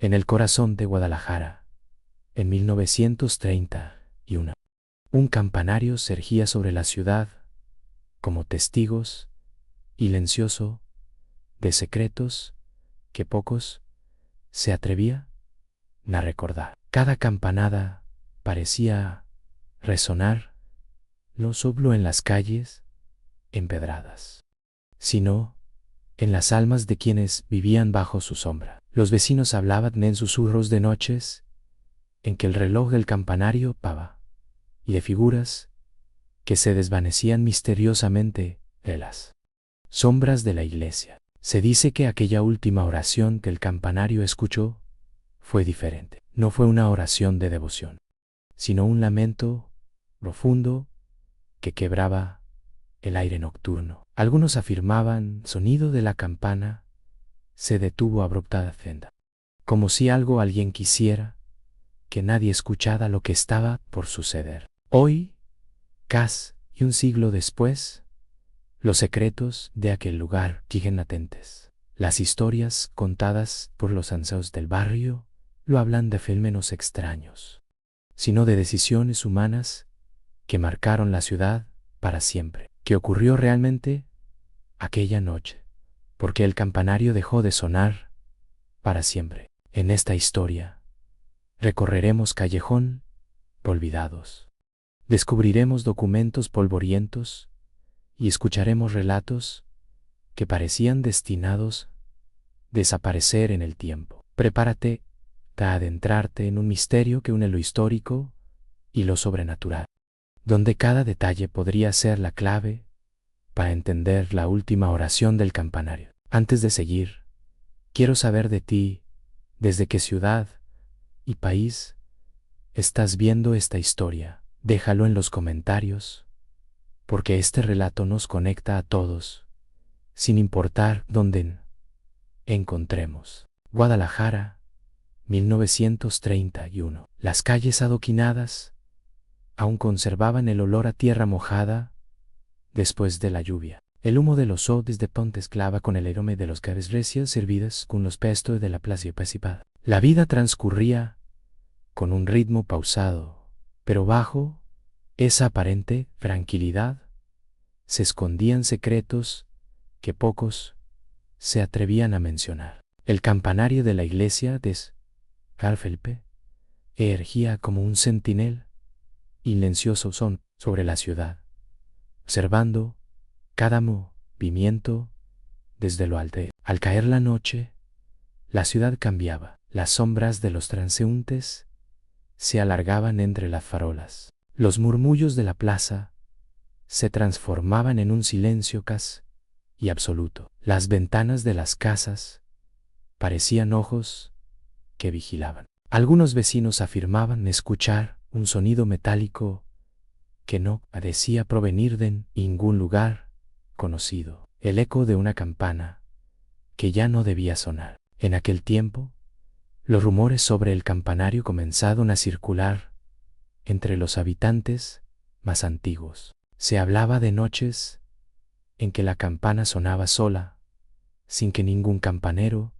En el corazón de Guadalajara, en 1931, un campanario se erguía sobre la ciudad como testigos silencioso de secretos que pocos se atrevían a recordar. Cada campanada parecía resonar no solo en las calles empedradas, sino en las almas de quienes vivían bajo su sombra. Los vecinos hablaban en susurros de noches en que el reloj del campanario pava y de figuras que se desvanecían misteriosamente en las sombras de la iglesia. Se dice que aquella última oración que el campanario escuchó fue diferente. No fue una oración de devoción, sino un lamento profundo que quebraba el aire nocturno. Algunos afirmaban, sonido de la campana se detuvo abruptamente, como si alguien quisiera que nadie escuchara lo que estaba por suceder. Hoy, casi un siglo después, los secretos de aquel lugar siguen latentes. Las historias contadas por los ancianos del barrio lo hablan de fenómenos extraños, sino de decisiones humanas que marcaron la ciudad para siempre. ¿Qué ocurrió realmente aquella noche? Porque el campanario dejó de sonar para siempre. En esta historia recorreremos callejón olvidados, descubriremos documentos polvorientos y escucharemos relatos que parecían destinados a desaparecer en el tiempo. Prepárate a adentrarte en un misterio que une lo histórico y lo sobrenatural, donde cada detalle podría ser la clave para entender la última oración del campanario. Antes de seguir, quiero saber de ti, desde qué ciudad y país estás viendo esta historia. Déjalo en los comentarios, porque este relato nos conecta a todos, sin importar dónde encontremos. Guadalajara, 1931. Las calles adoquinadas aún conservaban el olor a tierra mojada después de la lluvia. El humo de los sodes de Ponte Esclava con el aroma de los caves recién servidas con los pestos de la plaza participada. La vida transcurría con un ritmo pausado, pero bajo esa aparente tranquilidad se escondían secretos que pocos se atrevían a mencionar. El campanario de la iglesia de Carfelpe ergía como un centinel silencioso son sobre la ciudad, observando cada movimiento desde lo alto. Al caer la noche, la ciudad cambiaba. Las sombras de los transeúntes se alargaban entre las farolas. Los murmullos de la plaza se transformaban en un silencio casi absoluto. Las ventanas de las casas parecían ojos que vigilaban. Algunos vecinos afirmaban escuchar un sonido metálico que no parecía provenir de ningún lugar conocido. El eco de una campana que ya no debía sonar. En aquel tiempo, los rumores sobre el campanario comenzaron a circular entre los habitantes más antiguos. Se hablaba de noches en que la campana sonaba sola, sin que ningún campanero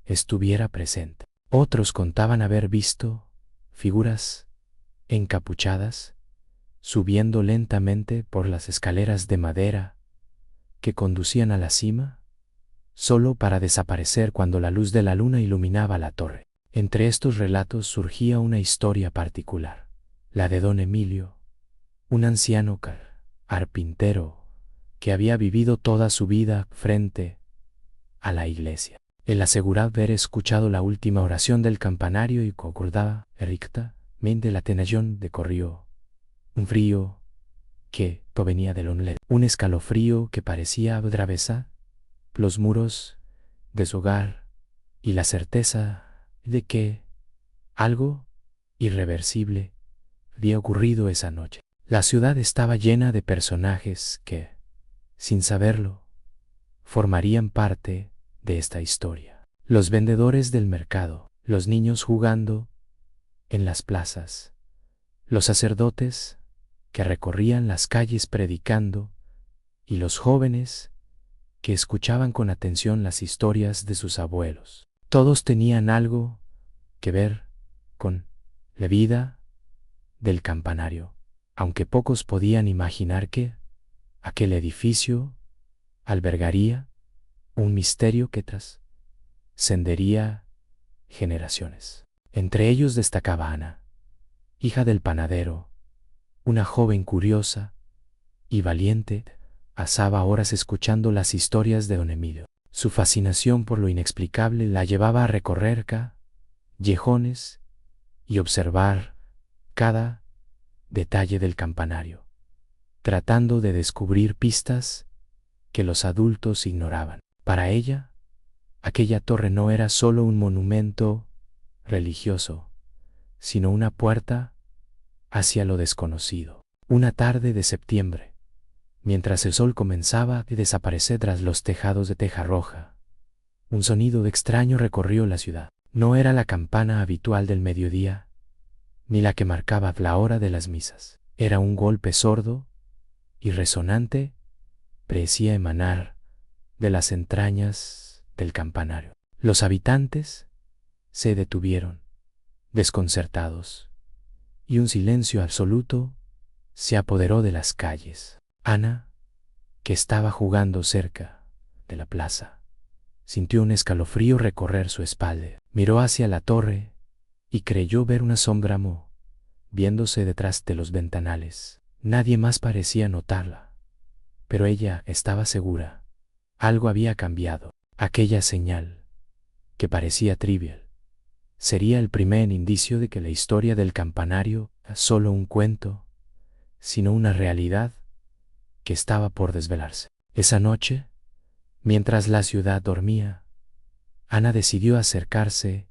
estuviera presente. Otros contaban haber visto figuras encapuchadas subiendo lentamente por las escaleras de madera que conducían a la cima, solo para desaparecer cuando la luz de la luna iluminaba la torre. Entre estos relatos surgía una historia particular, la de don Emilio, un anciano carpintero que había vivido toda su vida frente a la iglesia. Él aseguraba haber escuchado la última oración del campanario y concordaba estrictamente la tenación de corrió. Un frío que provenía del onlet, un escalofrío que parecía atravesar los muros de su hogar y la certeza de que algo irreversible había ocurrido esa noche. La ciudad estaba llena de personajes que, sin saberlo, formarían parte de esta historia. Los vendedores del mercado, los niños jugando en las plazas, los sacerdotes que recorrían las calles predicando y los jóvenes que escuchaban con atención las historias de sus abuelos. Todos tenían algo que ver con la vida del campanario, aunque pocos podían imaginar que aquel edificio albergaría un misterio que trascendería generaciones. Entre ellos destacaba Ana, hija del panadero, una joven curiosa y valiente, pasaba horas escuchando las historias de don Emilio. Su fascinación por lo inexplicable la llevaba a recorrer callejones y observar cada detalle del campanario, tratando de descubrir pistas que los adultos ignoraban. Para ella, aquella torre no era solo un monumento religioso, sino una puerta hacia lo desconocido. Una tarde de septiembre, mientras el sol comenzaba a desaparecer tras los tejados de teja roja, un sonido extraño recorrió la ciudad. No era la campana habitual del mediodía, ni la que marcaba la hora de las misas. Era un golpe sordo y resonante, parecía emanar de las entrañas del campanario. Los habitantes se detuvieron, desconcertados, y un silencio absoluto se apoderó de las calles. Ana, que estaba jugando cerca de la plaza, sintió un escalofrío recorrer su espalda. Miró hacia la torre y creyó ver una sombra viéndose detrás de los ventanales. Nadie más parecía notarla, pero ella estaba segura. Algo había cambiado. Aquella señal, que parecía trivial, sería el primer indicio de que la historia del campanario era solo un cuento, sino una realidad que estaba por desvelarse. Esa noche, mientras la ciudad dormía, Ana decidió acercarse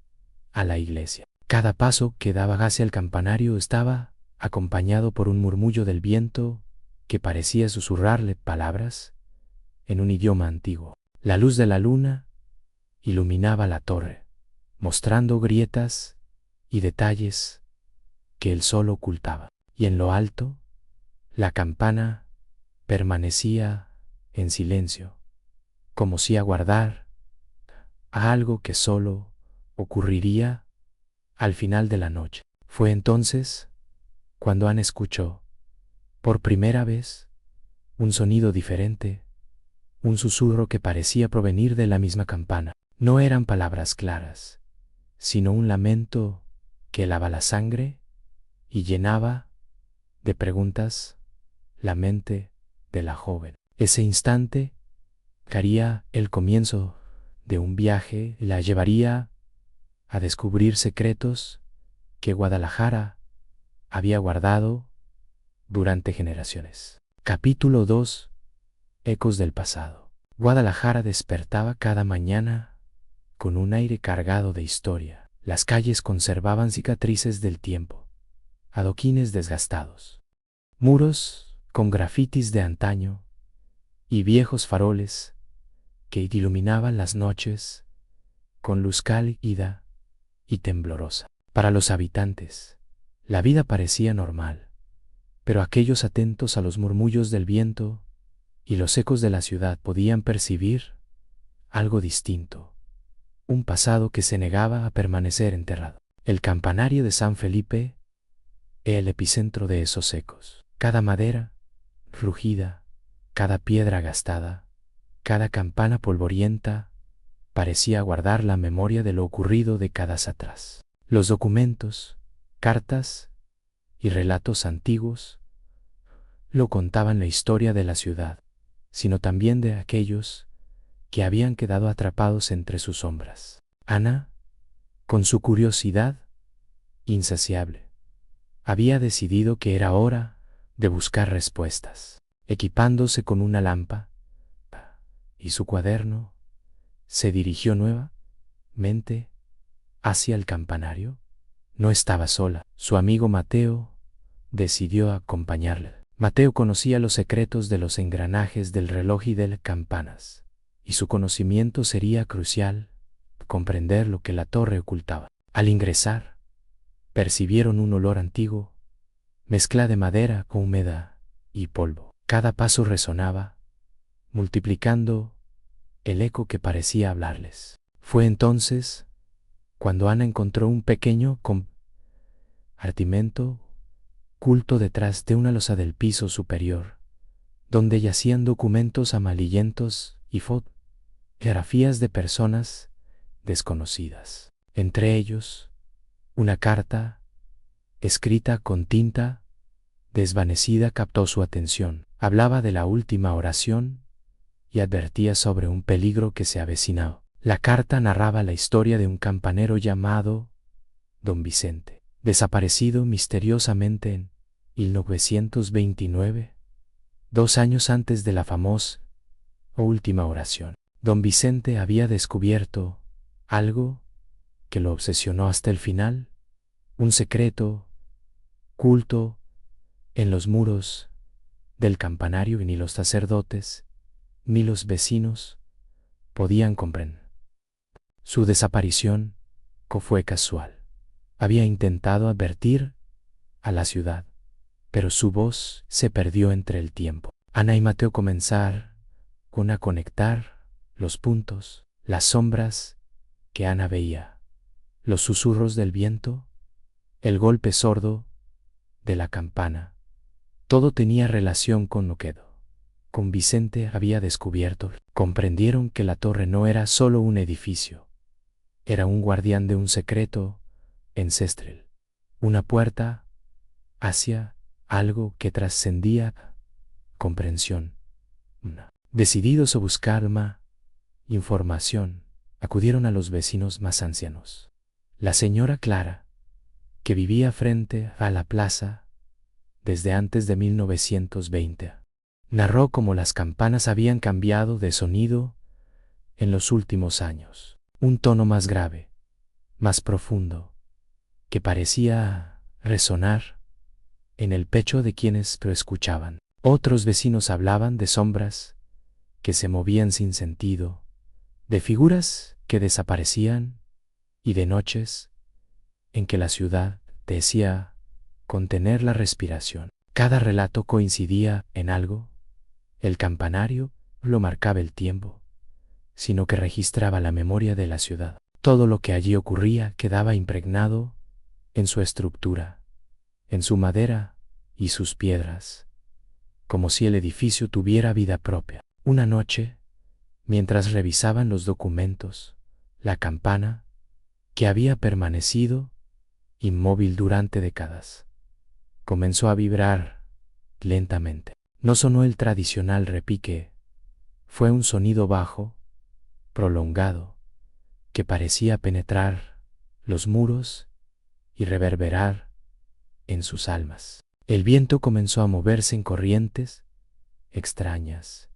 a la iglesia. Cada paso que daba hacia el campanario estaba acompañado por un murmullo del viento que parecía susurrarle palabras en un idioma antiguo. La luz de la luna iluminaba la torre, mostrando grietas y detalles que el sol ocultaba. Y en lo alto, la campana permanecía en silencio, como si aguardara a algo que solo ocurriría al final de la noche. Fue entonces cuando Ana escuchó, por primera vez, un sonido diferente, un susurro que parecía provenir de la misma campana. No eran palabras claras, sino un lamento que helaba la sangre y llenaba de preguntas la mente de la joven. Ese instante sería el comienzo de un viaje, la llevaría a descubrir secretos que Guadalajara había guardado durante generaciones. Capítulo 2. Ecos del pasado. Guadalajara despertaba cada mañana con un aire cargado de historia. Las calles conservaban cicatrices del tiempo, adoquines desgastados, muros con grafitis de antaño y viejos faroles que iluminaban las noches con luz cálida y temblorosa. Para los habitantes, la vida parecía normal, pero aquellos atentos a los murmullos del viento y los ecos de la ciudad podían percibir algo distinto, un pasado que se negaba a permanecer enterrado. El campanario de San Felipe era el epicentro de esos ecos. Cada madera rugida, cada piedra gastada, cada campana polvorienta parecía guardar la memoria de lo ocurrido décadas atrás. Los documentos, cartas y relatos antiguos no contaban la historia de la ciudad, sino también de aquellos que habían quedado atrapados entre sus sombras. Ana, con su curiosidad insaciable, había decidido que era hora de buscar respuestas. Equipándose con una lámpara y su cuaderno, se dirigió nuevamente hacia el campanario. No estaba sola. Su amigo Mateo decidió acompañarle. Mateo conocía los secretos de los engranajes del reloj y de las campanas, y su conocimiento sería crucial para comprender lo que la torre ocultaba. Al ingresar, percibieron un olor antiguo, mezcla de madera con humedad y polvo. Cada paso resonaba, multiplicando el eco que parecía hablarles. Fue entonces cuando Ana encontró un pequeño compartimento oculto detrás de una losa del piso superior, donde yacían documentos amarillentos y fotografías de personas desconocidas. Entre ellos, una carta escrita con tinta desvanecida captó su atención. Hablaba de la última oración y advertía sobre un peligro que se avecinaba. La carta narraba la historia de un campanero llamado Don Vicente, desaparecido misteriosamente en 1929, 2 años antes de la famosa última oración. Don Vicente había descubierto algo que lo obsesionó hasta el final, un secreto oculto en los muros del campanario, y ni los sacerdotes ni los vecinos podían comprender. Su desaparición fue casual. Había intentado advertir a la ciudad, pero su voz se perdió entre el tiempo. Ana y Mateo comenzaron a conectar los puntos, las sombras que Ana veía, los susurros del viento, el golpe sordo de la campana. Todo tenía relación con lo que Don Vicente había descubierto. Comprendieron que la torre no era solo un edificio, era un guardián de un secreto ancestral, una puerta hacia algo que trascendía comprensión. Decididos a buscar más información, acudieron a los vecinos más ancianos. La señora Clara, que vivía frente a la plaza desde antes de 1920, narró cómo las campanas habían cambiado de sonido en los últimos años. Un tono más grave, más profundo, que parecía resonar en el pecho de quienes lo escuchaban. Otros vecinos hablaban de sombras que se movían sin sentido, de figuras que desaparecían y de noches en que la ciudad decía contener la respiración. Cada relato coincidía en algo. El campanario no marcaba el tiempo, sino que registraba la memoria de la ciudad. Todo lo que allí ocurría quedaba impregnado en su estructura, en su madera y sus piedras, como si el edificio tuviera vida propia. Una noche, mientras revisaban los documentos, la campana, que había permanecido inmóvil durante décadas, comenzó a vibrar lentamente. No sonó el tradicional repique, fue un sonido bajo, prolongado, que parecía penetrar los muros y reverberar en sus almas. El viento comenzó a moverse en corrientes extrañas,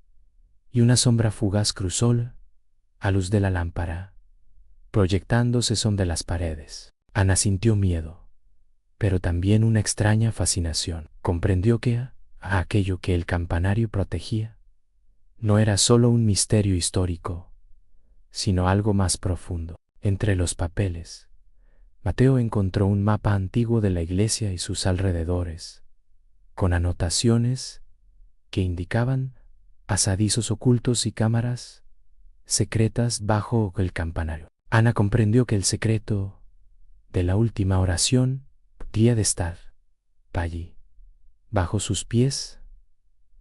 y una sombra fugaz cruzó a luz de la lámpara, proyectándose sobre las paredes. Ana sintió miedo, pero también una extraña fascinación. Comprendió que aquello que el campanario protegía no era solo un misterio histórico, sino algo más profundo. Entre los papeles, Mateo encontró un mapa antiguo de la iglesia y sus alrededores, con anotaciones que indicaban pasadizos ocultos y cámaras secretas bajo el campanario. Ana comprendió que el secreto de la última oración podría de estar allí, bajo sus pies,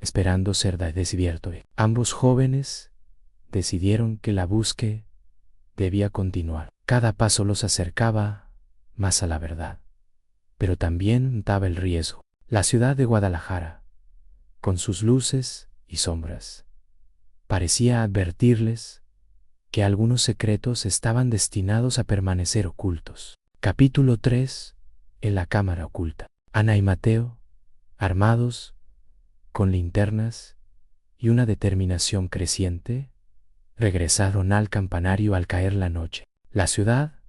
esperando ser descubierto. Ambos jóvenes decidieron que la búsqueda debía continuar. Cada paso los acercaba más a la verdad, pero también daba el riesgo. La ciudad de Guadalajara, con sus luces y sombras, parecía advertirles que algunos secretos estaban destinados a permanecer ocultos. Capítulo 3. En la cámara oculta. Ana y Mateo, armados con linternas y una determinación creciente, regresaron al campanario al caer la noche. La ciudad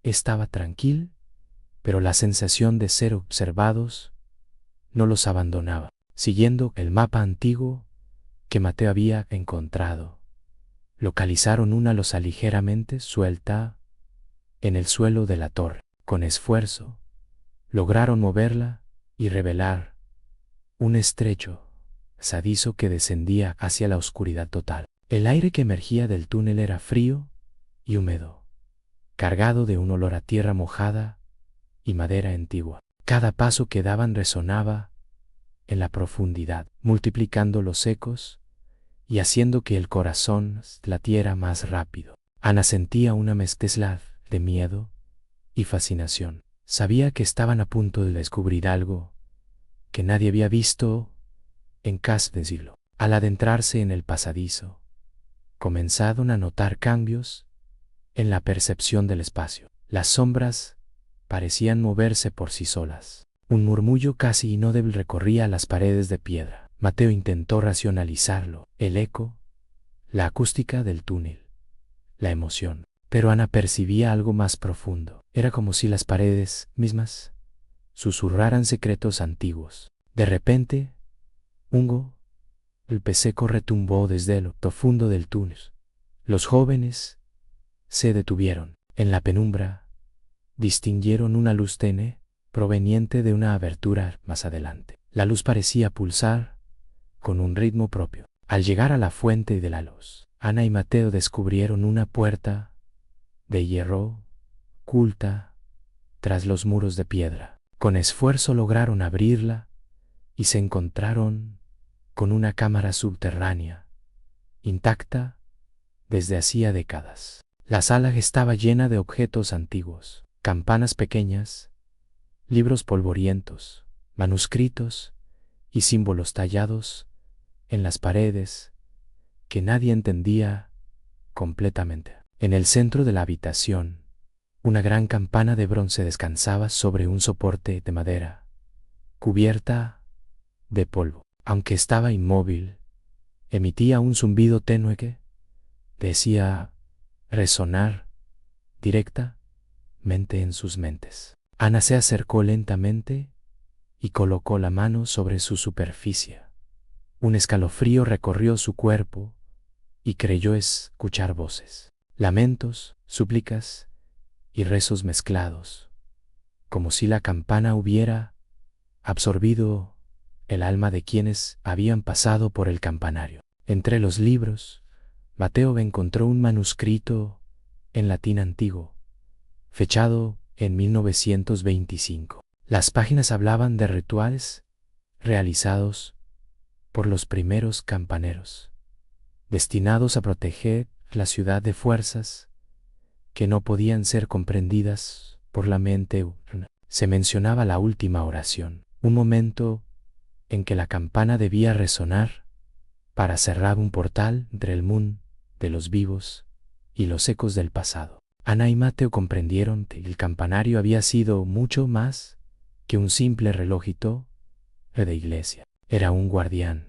estaba tranquila, pero la sensación de ser observados no los abandonaba. Siguiendo el mapa antiguo que Mateo había encontrado, localizaron una losa ligeramente suelta en el suelo de la torre. Con esfuerzo, lograron moverla y revelar un estrecho pasadizo que descendía hacia la oscuridad total. El aire que emergía del túnel era frío y húmedo, cargado de un olor a tierra mojada y madera antigua. Cada paso que daban resonaba en la profundidad, multiplicando los ecos y haciendo que el corazón latiera más rápido. Ana sentía una mezcla de miedo y fascinación. Sabía que estaban a punto de descubrir algo que nadie había visto en casi un siglo. Al adentrarse en el pasadizo, comenzaron a notar cambios en la percepción del espacio. Las sombras parecían moverse por sí solas. Un murmullo casi inaudible recorría las paredes de piedra. Mateo intentó racionalizarlo. El eco, la acústica del túnel, la emoción. Pero Ana percibía algo más profundo. Era como si las paredes mismas susurraran secretos antiguos. De repente, el peseco retumbó desde lo profundo del túnel. Los jóvenes se detuvieron. En la penumbra, distinguieron una luz tenue proveniente de una abertura más adelante. La luz parecía pulsar con un ritmo propio. Al llegar a la fuente de la luz, Ana y Mateo descubrieron una puerta de hierro oculta tras los muros de piedra. Con esfuerzo lograron abrirla y se encontraron con una cámara subterránea, intacta desde hacía décadas. La sala estaba llena de objetos antiguos, campanas pequeñas, libros polvorientos, manuscritos y símbolos tallados en las paredes que nadie entendía completamente. En el centro de la habitación, una gran campana de bronce descansaba sobre un soporte de madera, cubierta de polvo. Aunque estaba inmóvil, emitía un zumbido tenue que decía resonar directamente en sus mentes. Ana se acercó lentamente y colocó la mano sobre su superficie. Un escalofrío recorrió su cuerpo y creyó escuchar voces, lamentos, súplicas y rezos mezclados, como si la campana hubiera absorbido el alma de quienes habían pasado por el campanario. Entre los libros, Mateo encontró un manuscrito en latín antiguo, fechado en 1925. Las páginas hablaban de rituales realizados por los primeros campaneros, destinados a proteger la ciudad de fuerzas que no podían ser comprendidas por la mente humana. Se mencionaba la última oración, un momento en que la campana debía resonar para cerrar un portal entre el mundo de los vivos y los ecos del pasado. Ana y Mateo comprendieron que el campanario había sido mucho más que un simple relojito de iglesia. Era un guardián,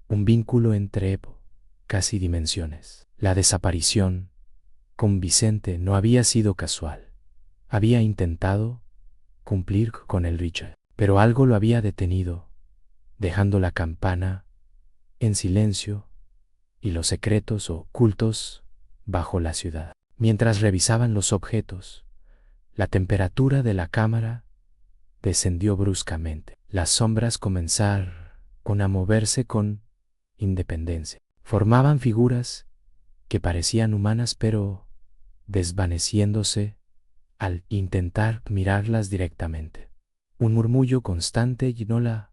un vínculo entre épocas y dimensiones. La desaparición con Vicente no había sido casual. Había intentado cumplir con el ritual, pero algo lo había detenido, dejando la campana en silencio y los secretos ocultos bajo la ciudad. Mientras revisaban los objetos, la temperatura de la cámara descendió bruscamente. Las sombras comenzaron a moverse con independencia. Formaban figuras que parecían humanas pero desvaneciéndose al intentar mirarlas directamente. Un murmullo constante llenó la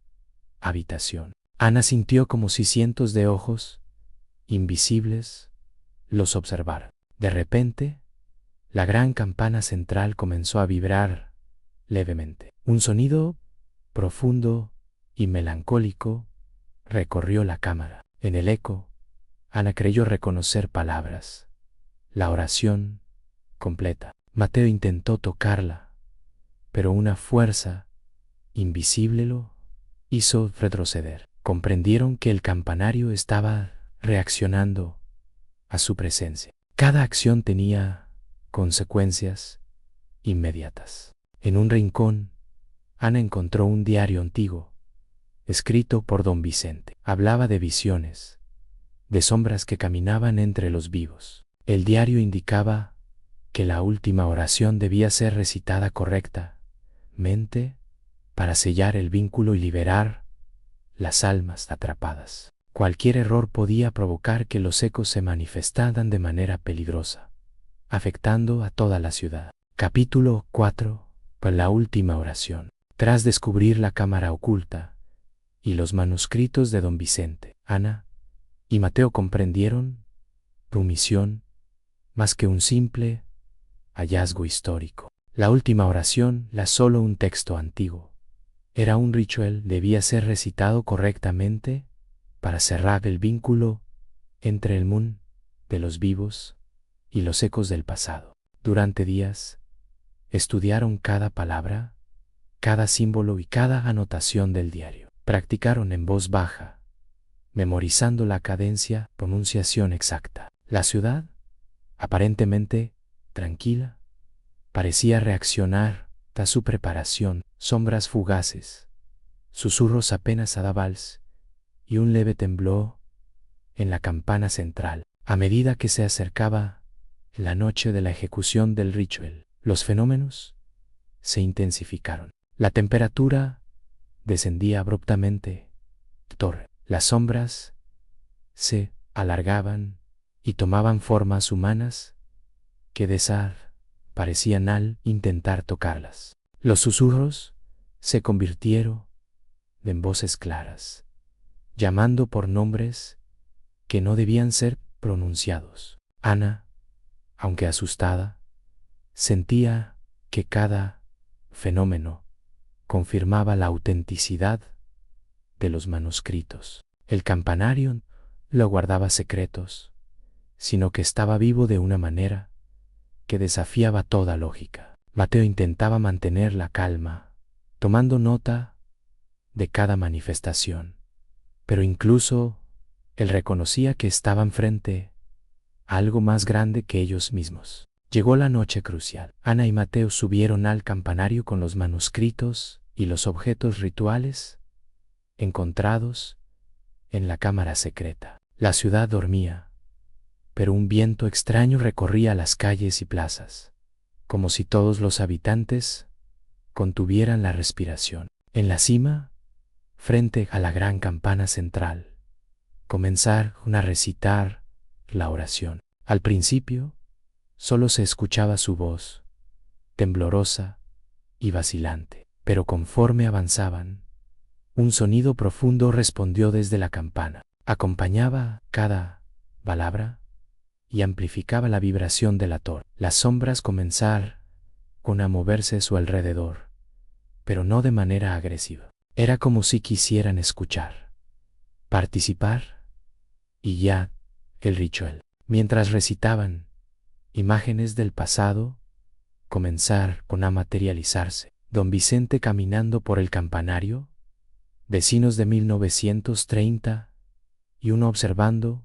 habitación. Ana sintió como si cientos de ojos invisibles los observaran. De repente, la gran campana central comenzó a vibrar levemente. Un sonido profundo y melancólico recorrió la cámara. En el eco, Ana creyó reconocer palabras. La oración completa. Mateo intentó tocarla, pero una fuerza invisible lo hizo retroceder. Comprendieron que el campanario estaba reaccionando a su presencia. Cada acción tenía consecuencias inmediatas. En un rincón, Ana encontró un diario antiguo, escrito por don Vicente. Hablaba de visiones, de sombras que caminaban entre los vivos. El diario indicaba que la última oración debía ser recitada correctamente para sellar el vínculo y liberar las almas atrapadas. Cualquier error podía provocar que los ecos se manifestaran de manera peligrosa. afectando a toda la ciudad. Capítulo 4. La última oración. Tras descubrir la cámara oculta y los manuscritos de don Vicente, Ana y Mateo comprendieron su misión más que un simple hallazgo histórico. La última oración, solo un texto antiguo, era un ritual, debía ser recitado correctamente para cerrar el vínculo entre el mundo de los vivos y los ecos del pasado. Durante días, estudiaron cada palabra, cada símbolo y cada anotación del diario. Practicaron en voz baja, memorizando la cadencia, pronunciación exacta. La ciudad, aparentemente tranquila, parecía reaccionar a su preparación. Sombras fugaces, susurros apenas audibles y un leve temblor en la campana central. A medida que se acercaba la noche de la ejecución del ritual, los fenómenos se intensificaron. La temperatura descendía abruptamente. Las sombras se alargaban y tomaban formas humanas que parecían al intentar tocarlas. Los susurros se convirtieron en voces claras, llamando por nombres que no debían ser pronunciados. Ana, aunque asustada, sentía que cada fenómeno confirmaba la autenticidad de los manuscritos. El campanario no guardaba secretos, sino que estaba vivo de una manera que desafiaba toda lógica. Mateo intentaba mantener la calma, tomando nota de cada manifestación, pero incluso él reconocía que estaban frente a algo más grande que ellos mismos. Llegó la noche crucial. Ana y Mateo subieron al campanario con los manuscritos y los objetos rituales encontrados en la cámara secreta. La ciudad dormía, pero un viento extraño recorría las calles y plazas, como si todos los habitantes contuvieran la respiración. En la cima, frente a la gran campana central, comenzaron a recitar la oración. Al principio, solo se escuchaba su voz, temblorosa y vacilante, pero conforme avanzaban, un sonido profundo respondió desde la campana. Acompañaba cada palabra y amplificaba la vibración de la torre. Las sombras comenzaron a moverse a su alrededor, pero no de manera agresiva. Era como si quisieran escuchar, participar y ya el ritual. Mientras recitaban, imágenes del pasado comenzaron a materializarse. Don Vicente caminando por el campanario, vecinos de 1930 y uno observando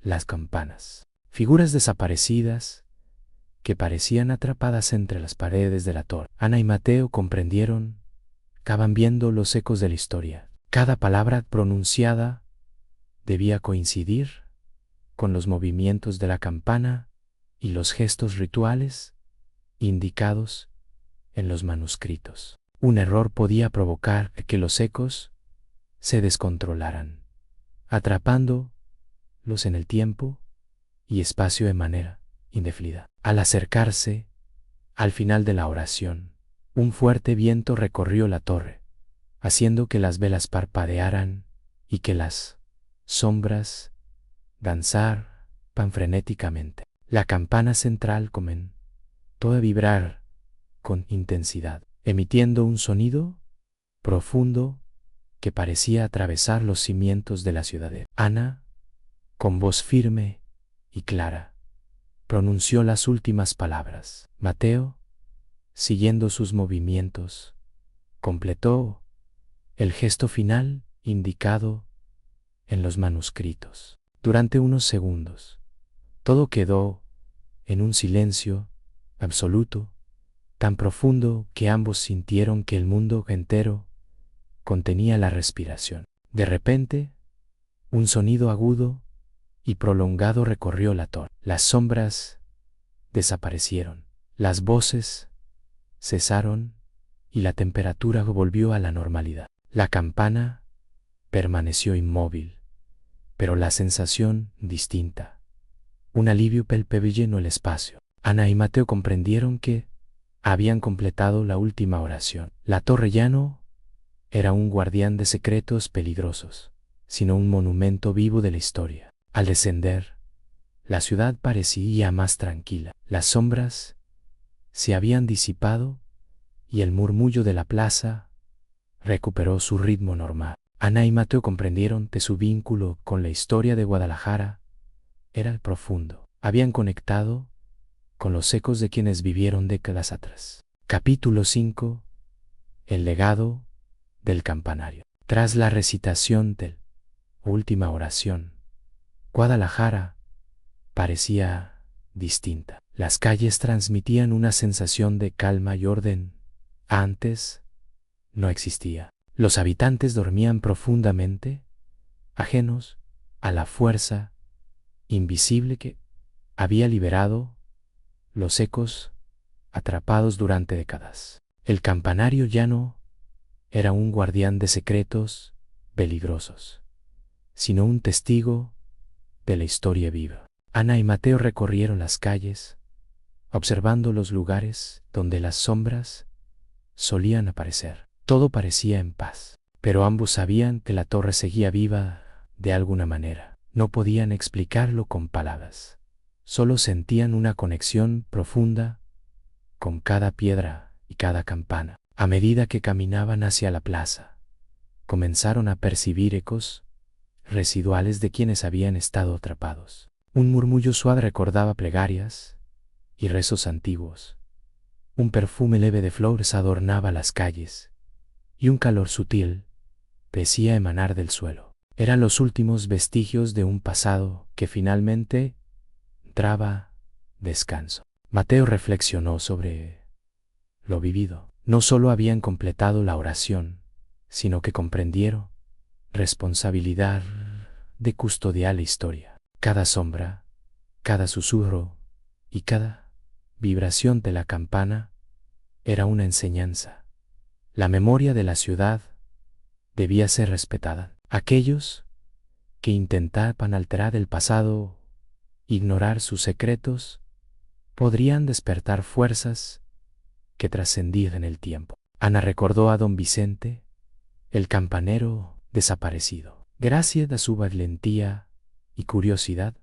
las campanas. Figuras desaparecidas que parecían atrapadas entre las paredes de la torre. Ana y Mateo comprendieron, acaban viendo los ecos de la historia. Cada palabra pronunciada debía coincidir con los movimientos de la campana y los gestos rituales indicados en los manuscritos. Un error podía provocar que los ecos se descontrolaran, atrapándolos en el tiempo y espacio de manera indefinida. Al acercarse al final de la oración, un fuerte viento recorrió la torre, haciendo que las velas parpadearan y que las sombras danzaran frenéticamente. La campana central comenzó a vibrar con intensidad, emitiendo un sonido profundo que parecía atravesar los cimientos de la ciudad. Ana, con voz firme y clara, pronunció las últimas palabras. Mateo, siguiendo sus movimientos, completó el gesto final indicado en los manuscritos. Durante unos segundos, todo quedó en un silencio absoluto, tan profundo que ambos sintieron que el mundo entero contenía la respiración. De repente, un sonido agudo y prolongado recorrió la torre. Las sombras desaparecieron, las voces cesaron y la temperatura volvió a la normalidad. La campana permaneció inmóvil, pero la sensación distinta. Un alivio palpable llenó el espacio. Ana y Mateo comprendieron que habían completado la última oración. La torre ya no era un guardián de secretos peligrosos, sino un monumento vivo de la historia. Al descender, la ciudad parecía más tranquila. Las sombras se habían disipado y el murmullo de la plaza recuperó su ritmo normal. Ana y Mateo comprendieron que su vínculo con la historia de Guadalajara era profundo. Habían conectado con los ecos de quienes vivieron décadas atrás. Capítulo 5. El legado del campanario. Tras la recitación de la última oración, Guadalajara parecía distinta. Las calles transmitían una sensación de calma y orden. Antes no existía. Los habitantes dormían profundamente, ajenos a la fuerza invisible que había liberado los ecos atrapados durante décadas. El campanario ya no era un guardián de secretos peligrosos, sino un testigo de la historia viva. Ana y Mateo recorrieron las calles, observando los lugares donde las sombras solían aparecer. Todo parecía en paz, pero ambos sabían que la torre seguía viva de alguna manera. No podían explicarlo con palabras, solo sentían una conexión profunda con cada piedra y cada campana. A medida que caminaban hacia la plaza, comenzaron a percibir ecos residuales de quienes habían estado atrapados. Un murmullo suave recordaba plegarias y rezos antiguos. Un perfume leve de flores adornaba las calles y un calor sutil parecía emanar del suelo. Eran los últimos vestigios de un pasado que finalmente entraba descanso. Mateo reflexionó sobre lo vivido. No solo habían completado la oración, sino que comprendieron responsabilidad de custodiar la historia. Cada sombra, cada susurro y cada vibración de la campana era una enseñanza. La memoria de la ciudad debía ser respetada. Aquellos que intentaban alterar el pasado, ignorar sus secretos, podrían despertar fuerzas que trascendían el tiempo. Ana recordó a don Vicente, el campanero desaparecido. Gracias a su valentía y curiosidad,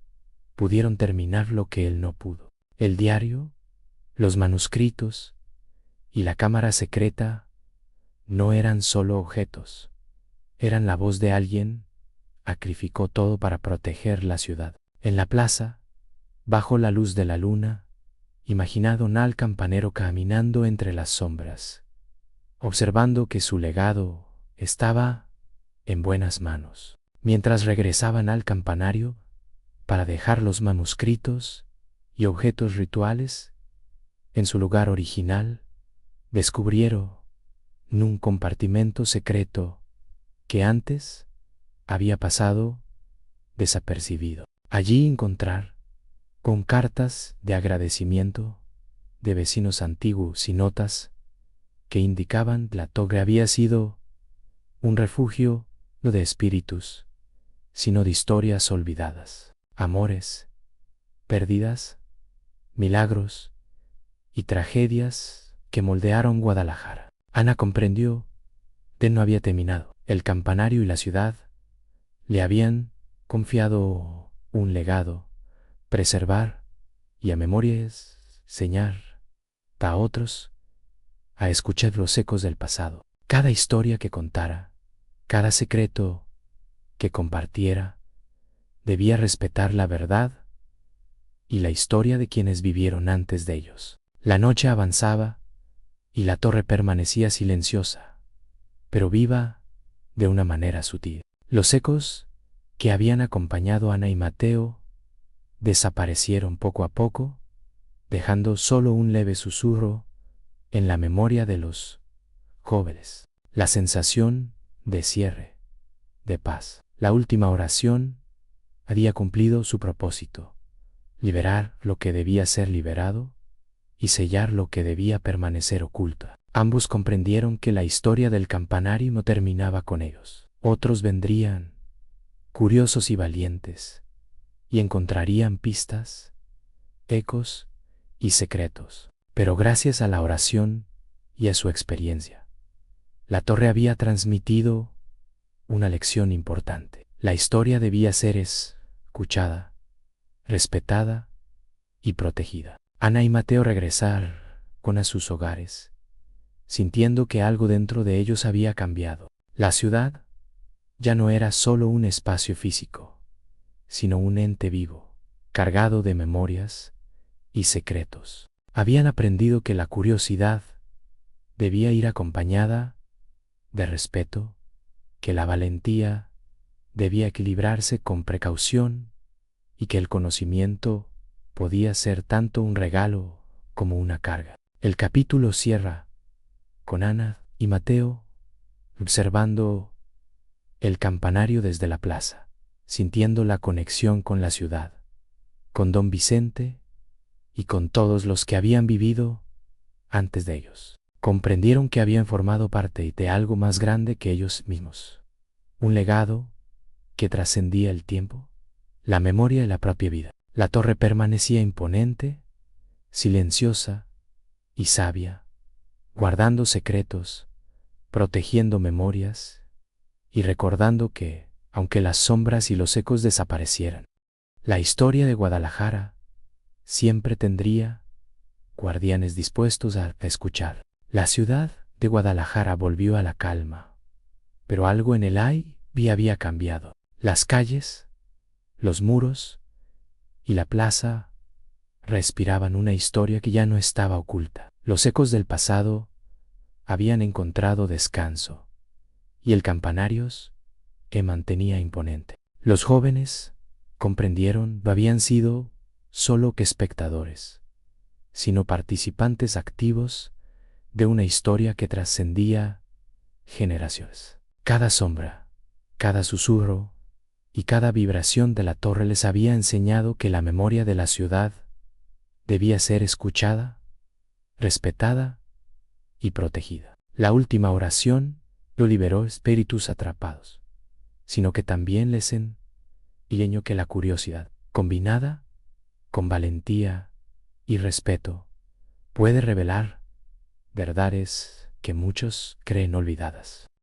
pudieron terminar lo que él no pudo. El diario, los manuscritos y la cámara secreta no eran solo objetos, eran la voz de alguien que sacrificó todo para proteger la ciudad. En la plaza, bajo la luz de la luna, imaginado al campanero caminando entre las sombras, observando que su legado estaba en buenas manos. Mientras regresaban al campanario para dejar los manuscritos y objetos rituales en su lugar original, descubrieron un compartimento secreto que antes había pasado desapercibido. Allí encontrar con cartas de agradecimiento de vecinos antiguos y notas que indicaban que la torre había sido un refugio no de espíritus, sino de historias olvidadas, amores, pérdidas, milagros y tragedias que moldearon Guadalajara. Ana comprendió que no había terminado. El campanario y la ciudad le habían confiado un legado, preservar y a memorias enseñar a otros a escuchar los ecos del pasado. Cada historia que contara, cada secreto que compartiera, debía respetar la verdad y la historia de quienes vivieron antes de ellos. La noche avanzaba y la torre permanecía silenciosa, pero viva de una manera sutil. Los ecos que habían acompañado a Ana y Mateo desaparecieron poco a poco, dejando solo un leve susurro en la memoria de los jóvenes. La sensación de cierre, de paz. La última oración había cumplido su propósito: liberar lo que debía ser liberado y sellar lo que debía permanecer oculto. Ambos comprendieron que la historia del campanario no terminaba con ellos. Otros vendrían, curiosos y valientes, y encontrarían pistas, ecos y secretos. Pero gracias a la oración y a su experiencia, la torre había transmitido una lección importante. La historia debía ser escuchada, respetada y protegida. Ana y Mateo regresaron a sus hogares, sintiendo que algo dentro de ellos había cambiado. La ciudad ya no era solo un espacio físico, sino un ente vivo, cargado de memorias y secretos. Habían aprendido que la curiosidad debía ir acompañada de respeto, que la valentía debía equilibrarse con precaución y que el conocimiento podía ser tanto un regalo como una carga. El capítulo cierra con Ana y Mateo observando el campanario desde la plaza, sintiendo la conexión con la ciudad, con don Vicente y con todos los que habían vivido antes de ellos. Comprendieron que habían formado parte de algo más grande que ellos mismos, un legado que trascendía el tiempo, la memoria y la propia vida. La torre permanecía imponente, silenciosa y sabia, guardando secretos, protegiendo memorias y recordando que, aunque las sombras y los ecos desaparecieran, la historia de Guadalajara siempre tendría guardianes dispuestos a escuchar. La ciudad de Guadalajara volvió a la calma, pero algo en el aire había cambiado. Las calles, los muros y la plaza respiraban una historia que ya no estaba oculta. Los ecos del pasado habían encontrado descanso y el campanario se mantenía imponente. Los jóvenes comprendieron no habían sido solo que espectadores, sino participantes activos de una historia que trascendía generaciones. Cada sombra, cada susurro y cada vibración de la torre les había enseñado que la memoria de la ciudad debía ser escuchada, respetada y protegida. La última oración no liberó espíritus atrapados, sino que también les enseñó que la curiosidad, combinada con valentía y respeto, puede revelar verdades que muchos creen olvidadas.